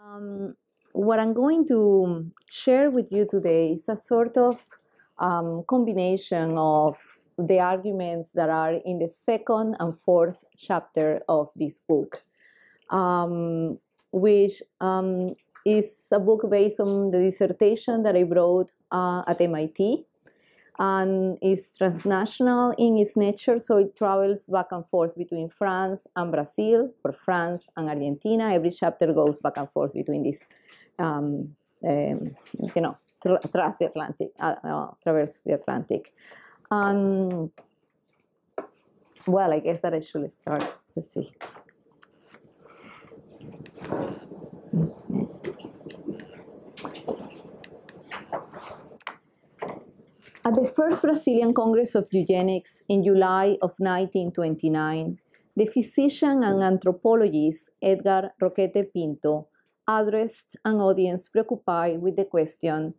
Um, what I'm going to share with you today is a sort of combination of the arguments that are in the second and fourth chapter of this book, which is a book based on the dissertation that I wrote at MIT, and is transnational in its nature, so it travels back and forth between France and Brazil, or France and Argentina. Every chapter goes back and forth between this, transatlantic, traverse the Atlantic. Well, I guess that I should start. Let's see. At the first Brazilian Congress of Eugenics in July of 1929, the physician and anthropologist Edgar Roquete Pinto addressed an audience preoccupied with the question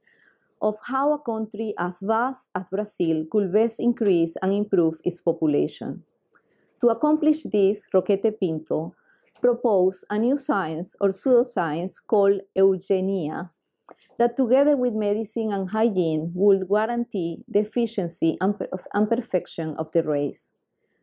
of how a country as vast as Brazil could best increase and improve its population. To accomplish this, Roquete Pinto proposed a new science or pseudoscience called eugenia, that together with medicine and hygiene would guarantee the efficiency and perfection of the race.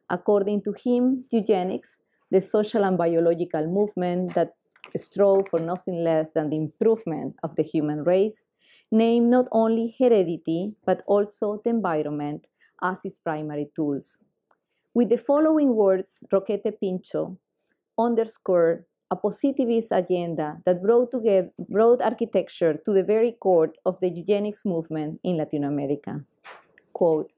According to him, eugenics, the social and biological movement that strove for nothing less than the improvement of the human race, named not only heredity, but also the environment as its primary tools. With the following words, Roquete Pinto underscored a positivist agenda that brought architecture to the very core of the eugenics movement in Latin America. Quote,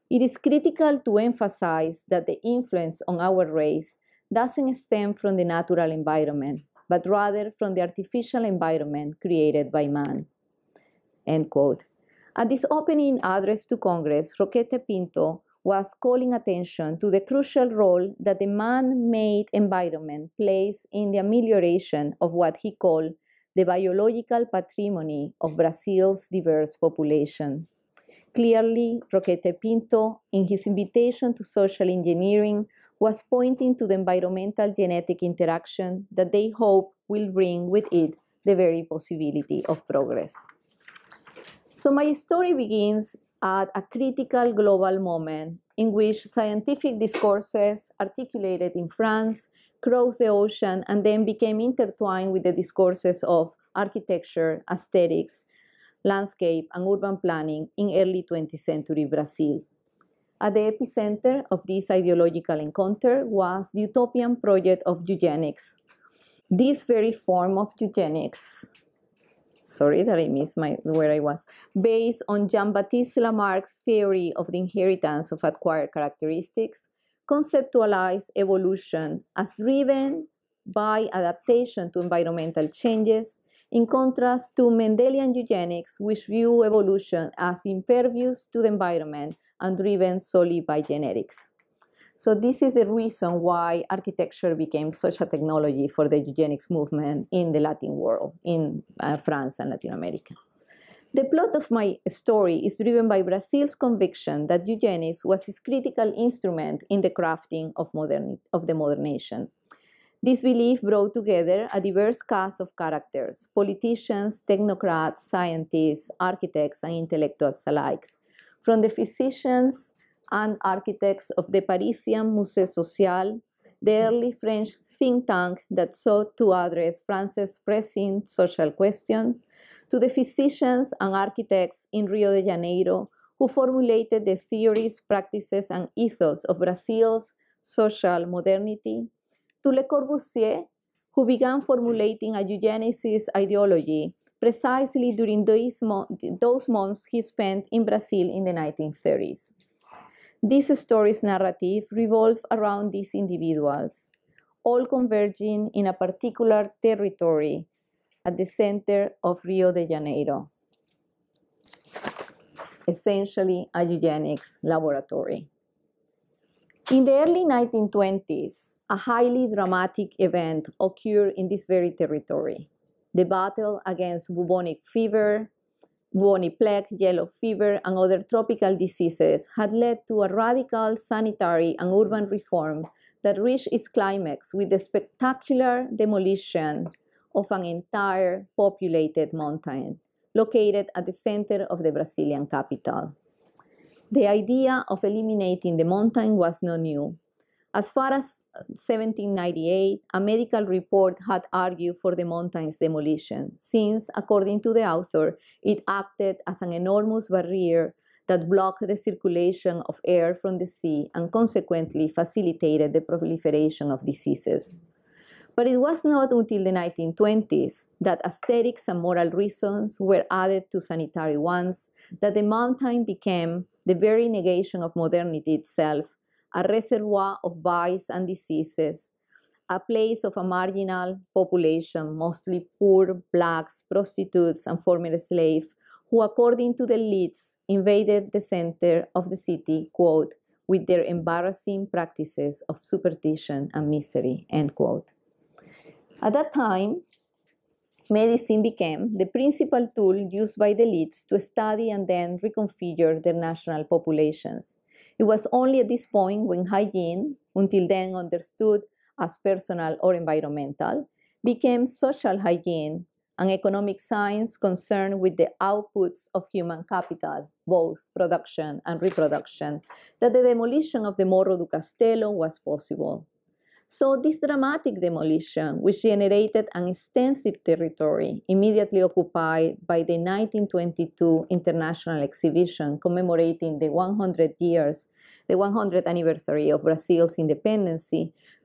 "It is critical to emphasize that the influence on our race doesn't stem from the natural environment, but rather from the artificial environment created by man." End quote. At this opening address to Congress, Roquete Pinto was calling attention to the crucial role that the man-made environment plays in the amelioration of what he called the biological patrimony of Brazil's diverse population. Clearly, Roquete Pinto, in his invitation to social engineering, was pointing to the environmental genetic interaction that they hope will bring with it the very possibility of progress. So my story begins at a critical global moment in which scientific discourses articulated in France crossed the ocean and then became intertwined with the discourses of architecture, aesthetics, landscape, and urban planning in early 20th century Brazil. At the epicenter of this ideological encounter was the utopian project of eugenics. This very form of eugenics, sorry that I missed where I was, based on Jean-Baptiste Lamarck's theory of the inheritance of acquired characteristics, conceptualized evolution as driven by adaptation to environmental changes, in contrast to Mendelian eugenics, which view evolution as impervious to the environment and driven solely by genetics. So this is the reason why architecture became such a technology for the eugenics movement in the Latin world, in France and Latin America. The plot of my story is driven by Brazil's conviction that eugenics was its critical instrument in the crafting of the modern nation. This belief brought together a diverse cast of characters, politicians, technocrats, scientists, architects, and intellectuals alike, from the physicians and architects of the Parisian Musée Social, the early French think tank that sought to address France's pressing social questions, to the physicians and architects in Rio de Janeiro who formulated the theories, practices, and ethos of Brazil's social modernity, to Le Corbusier, who began formulating a eugenicist ideology precisely during those months he spent in Brazil in the 1930s. This story's narrative revolves around these individuals, all converging in a particular territory at the center of Rio de Janeiro, essentially a eugenics laboratory. In the early 1920s, a highly dramatic event occurred in this very territory. The battle against bubonic fever, bubonic plague, yellow fever, and other tropical diseases had led to a radical sanitary and urban reform that reached its climax with the spectacular demolition of an entire populated mountain located at the center of the Brazilian capital. The idea of eliminating the mountain was not new. As far as 1798, a medical report had argued for the mountain's demolition, since, according to the author, it acted as an enormous barrier that blocked the circulation of air from the sea and consequently facilitated the proliferation of diseases. But it was not until the 1920s that aesthetics and moral reasons were added to sanitary ones that the mountain became the very negation of modernity itself, a reservoir of vice and diseases, a place of a marginal population, mostly poor, blacks, prostitutes, and former slaves, who, according to the elites, invaded the center of the city, quote, with their embarrassing practices of superstition and misery, end quote. At that time, medicine became the principal tool used by the elites to study and then reconfigure their national populations. It was only at this point when hygiene, until then understood as personal or environmental, became social hygiene, an economic science concerned with the outputs of human capital, both production and reproduction, that the demolition of the Morro do Castelo was possible. So this dramatic demolition, which generated an extensive territory immediately occupied by the 1922 International Exhibition commemorating the 100th anniversary of Brazil's independence,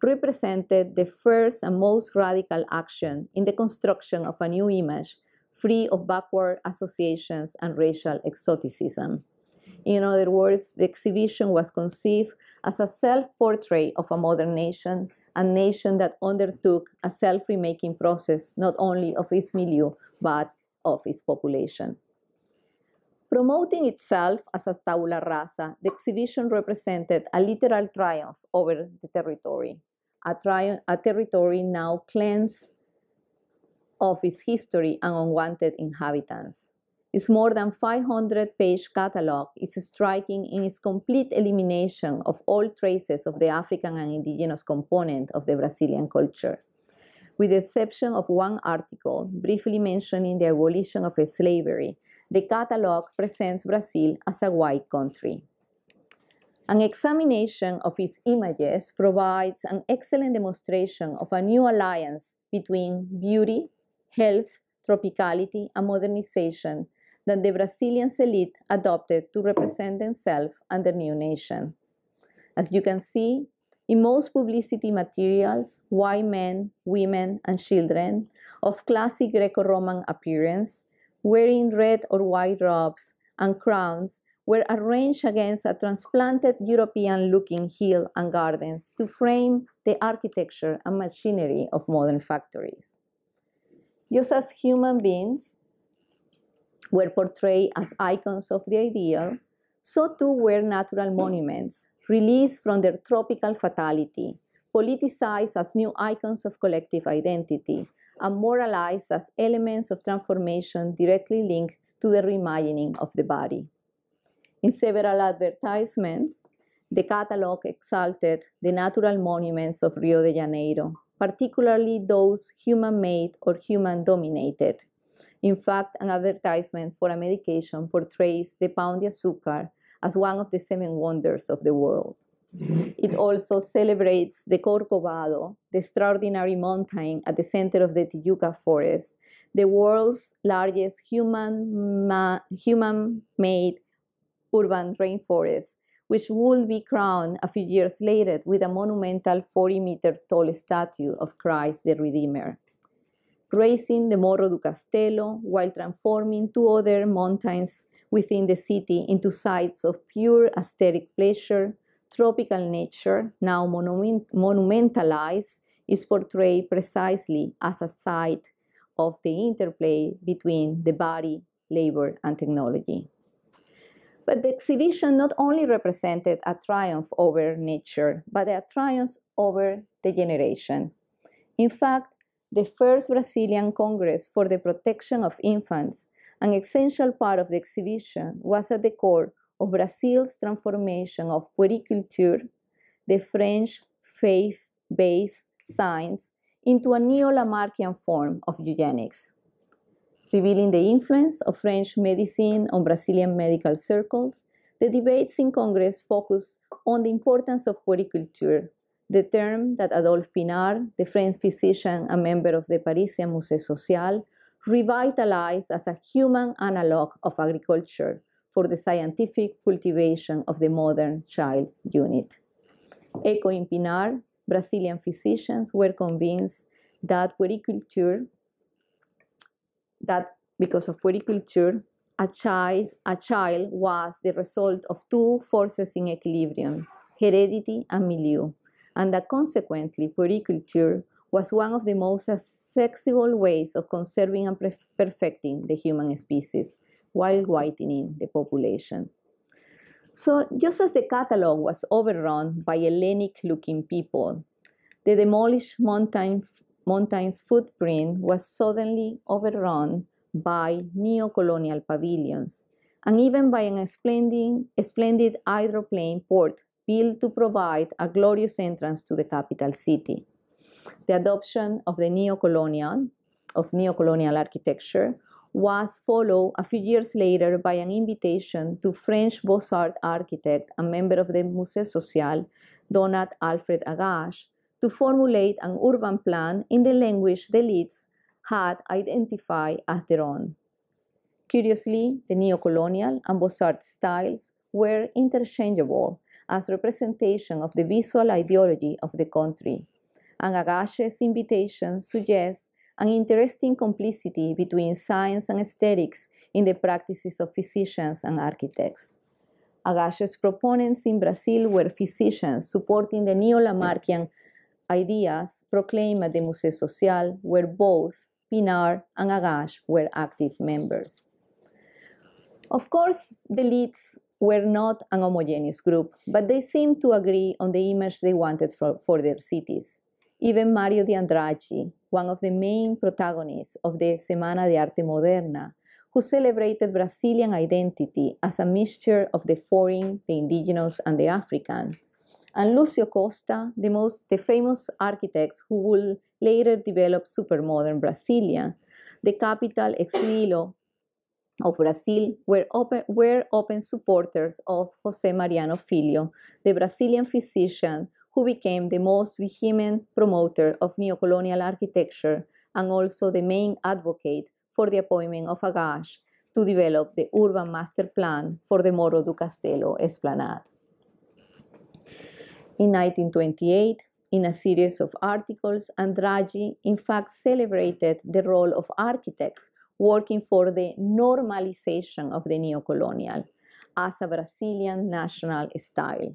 represented the first and most radical action in the construction of a new image free of backward associations and racial exoticism. In other words, the exhibition was conceived as a self-portrait of a modern nation, a nation that undertook a self-remaking process not only of its milieu, but of its population. Promoting itself as a tabula rasa, the exhibition represented a literal triumph over the territory, a territory now cleansed of its history and unwanted inhabitants. Its more than 500-page catalog is striking in its complete elimination of all traces of the African and indigenous component of the Brazilian culture. With the exception of one article briefly mentioning the abolition of slavery, the catalog presents Brazil as a white country. An examination of its images provides an excellent demonstration of a new alliance between beauty, health, tropicality, and modernization that the Brazilian elite adopted to represent themselves and their new nation. As you can see, in most publicity materials, white men, women, and children of classic Greco-Roman appearance, wearing red or white robes and crowns, were arranged against a transplanted European-looking hill and gardens to frame the architecture and machinery of modern factories. Just as human beings were portrayed as icons of the ideal, so too were natural monuments, released from their tropical fatality, politicized as new icons of collective identity, and moralized as elements of transformation directly linked to the reimagining of the body. In several advertisements, the catalog exalted the natural monuments of Rio de Janeiro, particularly those human-made or human-dominated. In fact, an advertisement for a medication portrays the Pão de Açúcar as one of the 7 wonders of the world. It also celebrates the Corcovado, the extraordinary mountain at the center of the Tijuca forest, the world's largest human-made urban rainforest, which will be crowned a few years later with a monumental 40-meter-tall statue of Christ the Redeemer. Raising the Morro do Castelo while transforming 2 other mountains within the city into sites of pure aesthetic pleasure, tropical nature, now monumentalized, is portrayed precisely as a site of the interplay between the body, labor, and technology. But the exhibition not only represented a triumph over nature, but a triumph over the generation. In fact, the first Brazilian Congress for the Protection of Infants, an essential part of the exhibition, was at the core of Brazil's transformation of puericulture, the French faith-based science, into a neo-Lamarckian form of eugenics, revealing the influence of French medicine on Brazilian medical circles. The debates in Congress focus on the importance of puericulture, the term that Adolphe Pinard, the French physician and member of the Parisian Musée Social, revitalized as a human analog of agriculture for the scientific cultivation of the modern child unit. Echoing Pinard, Brazilian physicians were convinced that because of puericulture, a child was the result of two forces in equilibrium, heredity and milieu, and that consequently puericulture was one of the most accessible ways of conserving and perfecting the human species while whitening the population. So just as the catalog was overrun by Hellenic-looking people, the demolished mountain's footprint was suddenly overrun by neo-colonial pavilions, and even by a splendid hydroplane port built to provide a glorious entrance to the capital city. The adoption of neocolonial architecture was followed a few years later by an invitation to French Beaux-Arts architect and member of the Musée Social, Donat Alfred Agache, to formulate an urban plan in the language the elites had identified as their own. Curiously, the neocolonial and Beaux-Arts styles were interchangeable as representation of the visual ideology of the country, and Agache's invitation suggests an interesting complicity between science and aesthetics in the practices of physicians and architects. Agache's proponents in Brazil were physicians supporting the neo-Lamarckian ideas proclaimed at the Musée Social, where both Pinard and Agache were active members. Of course, the elites were not an homogeneous group, but they seemed to agree on the image they wanted for their cities. Even Mario de Andrade, one of the main protagonists of the Semana de Arte Moderna, who celebrated Brazilian identity as a mixture of the foreign, the indigenous, and the African, and Lucio Costa, the famous architects who will later develop supermodern Brasilia, the capital exilio of Brazil, were open supporters of José Mariano Filho, the Brazilian physician who became the most vehement promoter of neocolonial architecture and also the main advocate for the appointment of Agache to develop the urban master plan for the Morro do Castelo Esplanade. In 1928, in a series of articles, Andrade in fact celebrated the role of architects working for the normalization of the neocolonial as a Brazilian national style.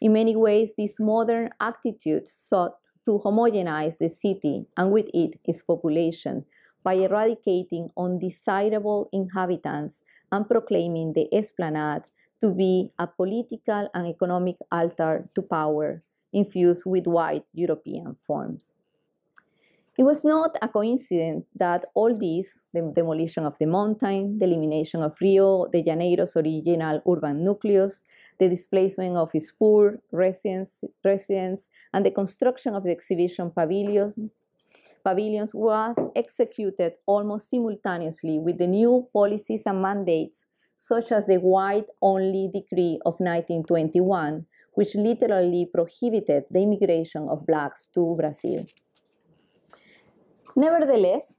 In many ways, this modern attitude sought to homogenize the city and with it its population by eradicating undesirable inhabitants and proclaiming the esplanade to be a political and economic altar to power infused with white European forms. It was not a coincidence that all these, the demolition of the mountain, the elimination of Rio de Janeiro's original urban nucleus, the displacement of its poor residents, and the construction of the exhibition pavilions was executed almost simultaneously with the new policies and mandates, such as the white-only decree of 1921, which literally prohibited the immigration of blacks to Brazil. Nevertheless,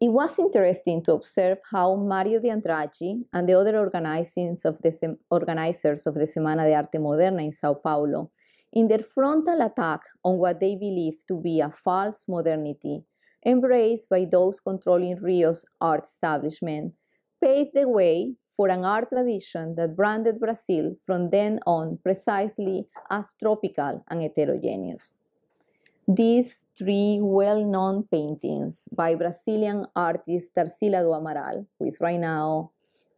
it was interesting to observe how Mario de Andrade and the other organizers of the Semana de Arte Moderna in Sao Paulo, in their frontal attack on what they believed to be a false modernity, embraced by those controlling Rio's art establishment, paved the way for an art tradition that branded Brazil from then on precisely as tropical and heterogeneous. These three well-known paintings by Brazilian artist Tarsila do Amaral, who is right now,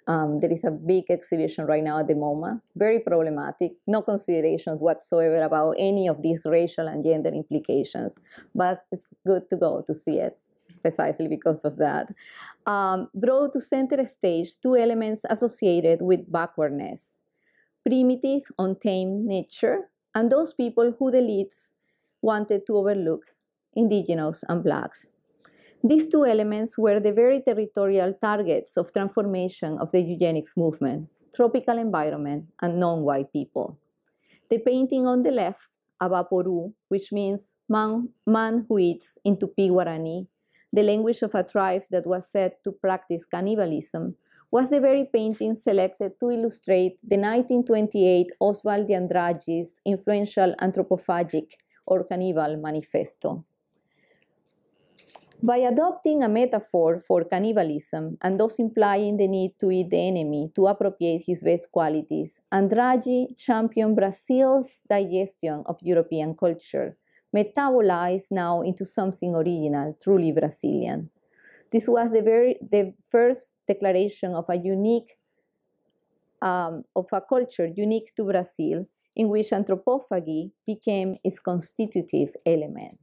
there is a big exhibition right now at the MoMA, very problematic, no considerations whatsoever about any of these racial and gender implications, but it's good to go to see it precisely because of that, brought to center stage two elements associated with backwardness: primitive, untamed nature, and those people who the elites wanted to overlook indigenous and blacks. These two elements were the very territorial targets of transformation of the eugenics movement: tropical environment and non-white people. The painting on the left, Abaporu, which means man who eats in Tupi Guarani, the language of a tribe that was said to practice cannibalism, was the very painting selected to illustrate the 1928 Oswald de Andrade's influential anthropophagic or cannibal manifesto. By adopting a metaphor for cannibalism and thus implying the need to eat the enemy to appropriate his best qualities, Andrade championed Brazil's digestion of European culture, metabolized now into something original, truly Brazilian. This was the first declaration of a culture unique to Brazil, in which anthropophagy became its constitutive element.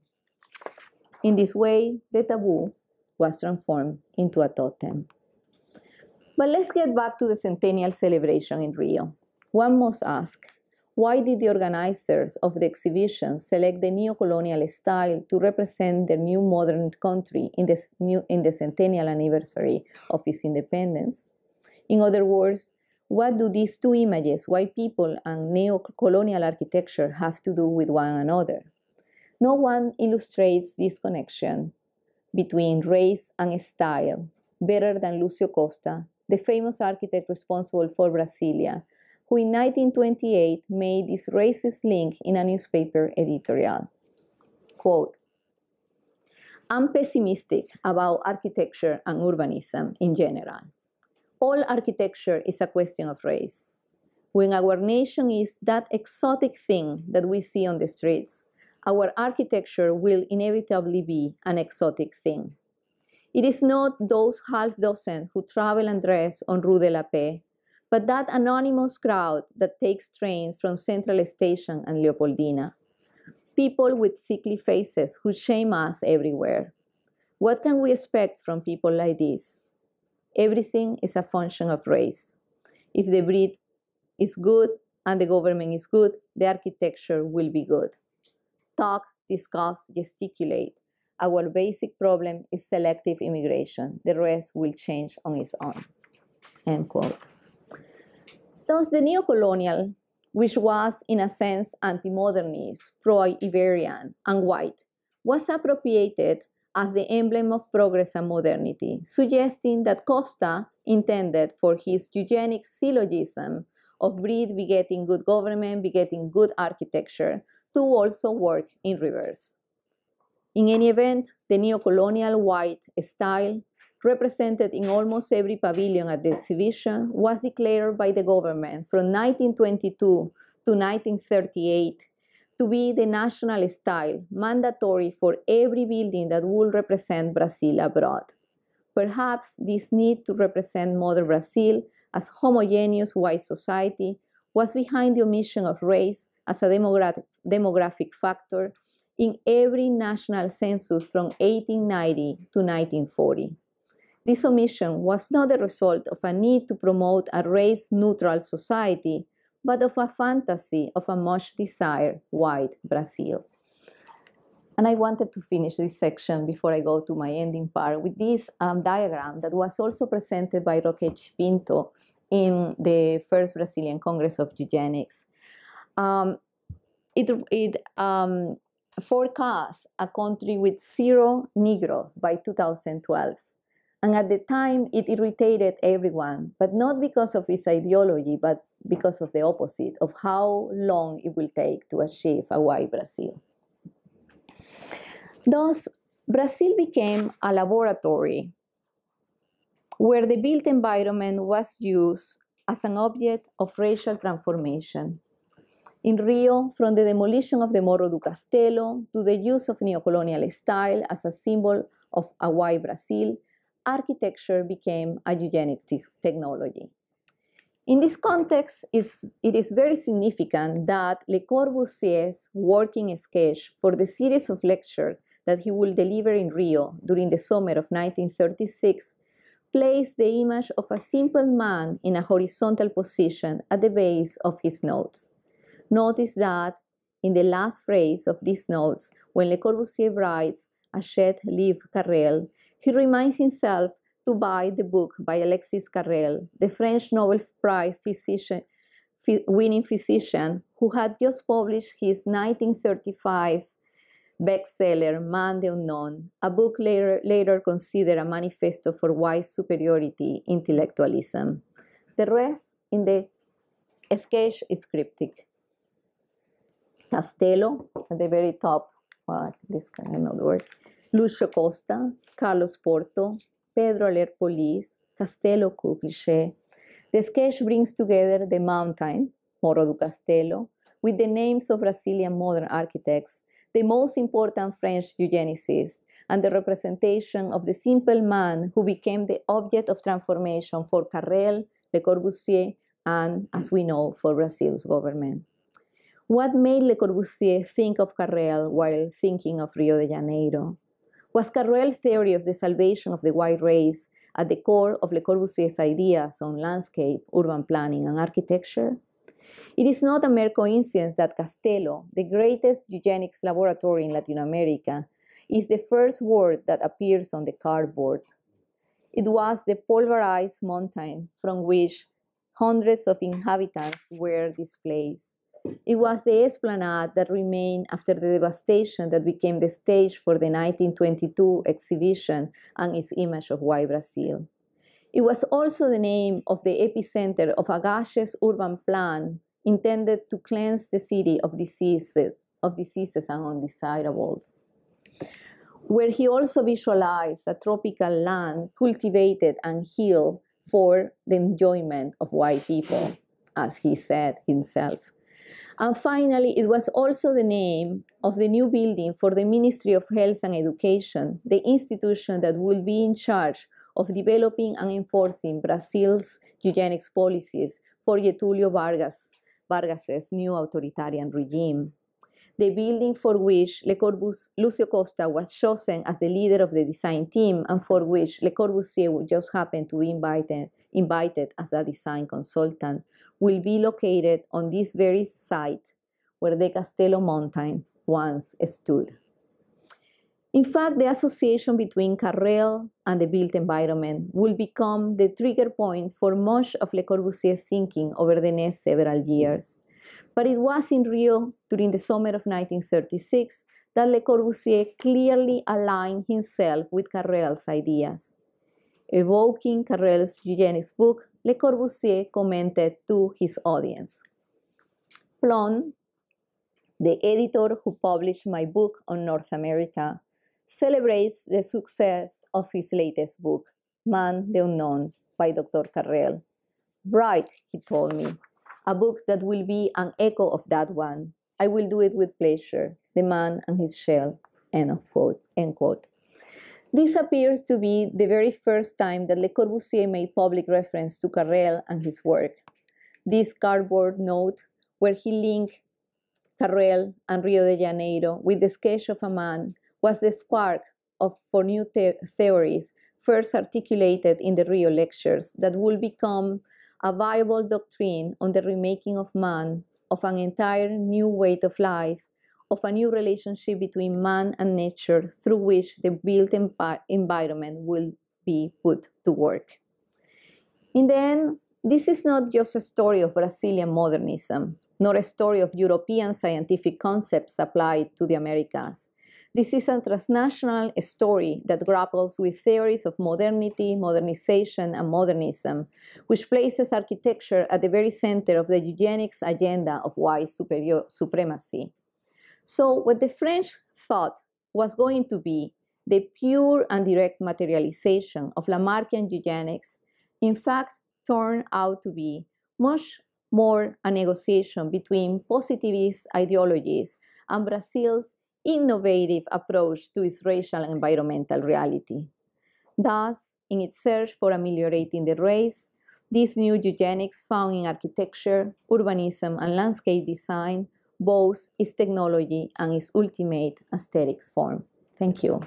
In this way, the taboo was transformed into a totem. But let's get back to the centennial celebration in Rio. One must ask, why did the organizers of the exhibition select the neo-colonial style to represent their new modern country in the centennial anniversary of its independence? In other words, what do these two images, white people and neo-colonial architecture, have to do with one another? No one illustrates this connection between race and style better than Lucio Costa, the famous architect responsible for Brasilia, who in 1928 made this racist link in a newspaper editorial. Quote, "I'm pessimistic about architecture and urbanism in general. All architecture is a question of race. When our nation is that exotic thing that we see on the streets, our architecture will inevitably be an exotic thing. It is not those half dozen who travel and dress on Rue de la Paix, but that anonymous crowd that takes trains from Central Station and Leopoldina. People with sickly faces who shame us everywhere. What can we expect from people like this? Everything is a function of race. If the breed is good and the government is good, the architecture will be good. Talk, discuss, gesticulate. Our basic problem is selective immigration. The rest will change on its own." End quote. Thus, the neo-colonial, which was in a sense anti-modernist, pro-Iberian, and white, was appropriated as the emblem of progress and modernity, suggesting that Costa intended for his eugenic syllogism of breed begetting good government, begetting good architecture, to also work in reverse. In any event, the neo-colonial white style, represented in almost every pavilion at the exhibition, was declared by the government from 1922 to 1938 to be the national style, mandatory for every building that would represent Brazil abroad. Perhaps this need to represent modern Brazil as homogeneous white society was behind the omission of race as a demographic factor in every national census from 1890 to 1940. This omission was not the result of a need to promote a race-neutral society, but of a fantasy of a much-desired white Brazil. And I wanted to finish this section before I go to my ending part with this diagram that was also presented by Roque Pinto in the first Brazilian Congress of Eugenics. It forecasts a country with 0 Negro by 2012. And at the time, it irritated everyone, but not because of its ideology, but because of the opposite, of how long it will take to achieve a white Brazil. Thus, Brazil became a laboratory where the built environment was used as an object of racial transformation. In Rio, from the demolition of the Morro do Castelo to the use of neocolonial style as a symbol of a white Brazil, architecture became a eugenic technology. In this context, it is very significant that Le Corbusier's working sketch for the series of lectures that he will deliver in Rio during the summer of 1936 placed the image of a simple man in a horizontal position at the base of his notes. Notice that in the last phrase of these notes, when Le Corbusier writes, Achète livre Carrel, he reminds himself to buy the book by Alexis Carrel, the French Nobel Prize winning physician who had just published his 1935 bestseller, Man the Unknown, a book later considered a manifesto for white superiority intellectualism. The rest in the sketch is cryptic. Castello, at the very top, this cannot work, Lucio Costa, Carlos Porto, Pedro Aller-Polis, Castello Cliché. The sketch brings together the mountain, Morro do Castelo, with the names of Brazilian modern architects, the most important French eugenicists, and the representation of the simple man who became the object of transformation for Carrel, Le Corbusier, and, as we know, for Brazil's government. What made Le Corbusier think of Carrel while thinking of Rio de Janeiro? Was Carrel's theory of the salvation of the white race at the core of Le Corbusier's ideas on landscape, urban planning, and architecture? It is not a mere coincidence that Castello, the greatest eugenics laboratory in Latin America, is the first word that appears on the cardboard. It was the pulverized mountain from which hundreds of inhabitants were displaced. It was the esplanade that remained after the devastation that became the stage for the 1922 exhibition and its image of white Brazil. It was also the name of the epicenter of a gaseous urban plan intended to cleanse the city of diseases and undesirables, where he also visualized a tropical land cultivated and healed for the enjoyment of white people, as he said himself. And finally, it was also the name of the new building for the Ministry of Health and Education, the institution that will be in charge of developing and enforcing Brazil's eugenics policies for Getúlio Vargas's new authoritarian regime. The building for which Lucio Costa was chosen as the leader of the design team and for which Le Corbusier just happened to be invited as a design consultant, will be located on this very site where the Castello mountain once stood. In fact, the association between Carrel and the built environment will become the trigger point for much of Le Corbusier's thinking over the next several years. But it was in Rio during the summer of 1936 that Le Corbusier clearly aligned himself with Carrel's ideas. Evoking Carrel's eugenics book, Le Corbusier commented to his audience, Plon, the editor who published my book on North America, celebrates the success of his latest book, Man the Unknown, by Dr. Carrel. Write, he told me, a book that will be an echo of that one. I will do it with pleasure. The Man and His Shell, end of quote, end quote. This appears to be the very first time that Le Corbusier made public reference to Carrel and his work. This cardboard note, where he linked Carrel and Rio de Janeiro with the sketch of a man, was the spark for new theories first articulated in the Rio lectures that would become a viable doctrine on the remaking of man, of an entire new way of life, of a new relationship between man and nature through which the built environment will be put to work. In the end, this is not just a story of Brazilian modernism, nor a story of European scientific concepts applied to the Americas. This is a transnational story that grapples with theories of modernity, modernization, and modernism, which places architecture at the very center of the eugenics agenda of white supremacy. So what the French thought was going to be the pure and direct materialization of Lamarckian eugenics, in fact, turned out to be much more a negotiation between positivist ideologies and Brazil's innovative approach to its racial and environmental reality. Thus, in its search for ameliorating the race, this new eugenics found in architecture, urbanism, and landscape design both its technology and its ultimate aesthetics form. Thank you.